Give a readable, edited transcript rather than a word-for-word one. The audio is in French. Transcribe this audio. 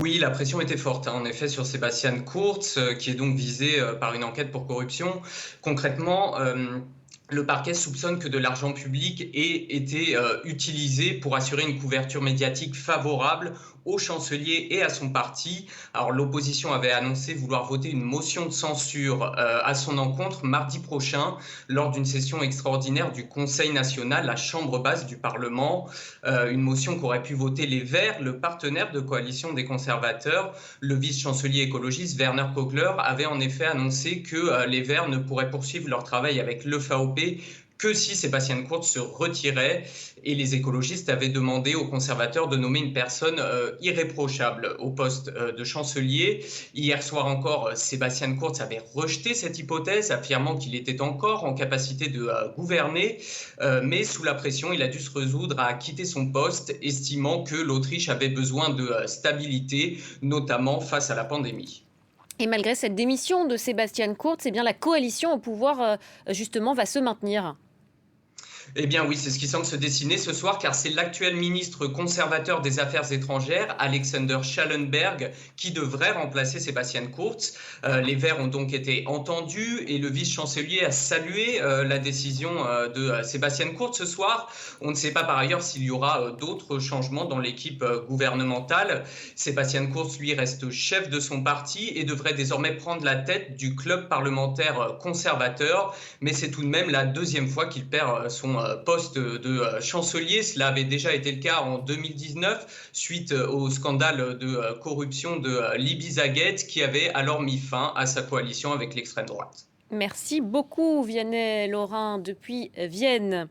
Oui, la pression était forte, hein, en effet, sur Sebastian Kurz, qui est donc visé par une enquête pour corruption. Concrètement, le parquet soupçonne que de l'argent public ait été utilisé pour assurer une couverture médiatique favorable au chancelier et à son parti. Alors, l'opposition avait annoncé vouloir voter une motion de censure à son encontre mardi prochain lors d'une session extraordinaire du Conseil national, la chambre basse du Parlement. Une motion qu'auraient pu voter les Verts, le partenaire de coalition des conservateurs. Le vice-chancelier écologiste Werner Kogler avait en effet annoncé que les Verts ne pourraient poursuivre leur travail avec le VOP que si Sebastian Kurz se retirait, et les écologistes avaient demandé aux conservateurs de nommer une personne irréprochable au poste de chancelier. Hier soir encore, Sebastian Kurz avait rejeté cette hypothèse, affirmant qu'il était encore en capacité de gouverner, mais sous la pression, il a dû se résoudre à quitter son poste, estimant que l'Autriche avait besoin de stabilité, notamment face à la pandémie. Et malgré cette démission de Sebastian Kurz, eh bien, la coalition au pouvoir, justement, va se maintenir. Eh bien oui, c'est ce qui semble se dessiner ce soir, car c'est l'actuel ministre conservateur des Affaires étrangères, Alexander Schallenberg, qui devrait remplacer Sebastian Kurz. Les Verts ont donc été entendus et le vice-chancelier a salué la décision de Sebastian Kurz ce soir. On ne sait pas par ailleurs s'il y aura d'autres changements dans l'équipe gouvernementale. Sebastian Kurz, lui, reste chef de son parti et devrait désormais prendre la tête du club parlementaire conservateur, mais c'est tout de même la deuxième fois qu'il perd son poste de chancelier. Cela avait déjà été le cas en 2019 suite au scandale de corruption de l'Ibizagate qui avait alors mis fin à sa coalition avec l'extrême droite. Merci beaucoup, Vianney Laurin, depuis Vienne.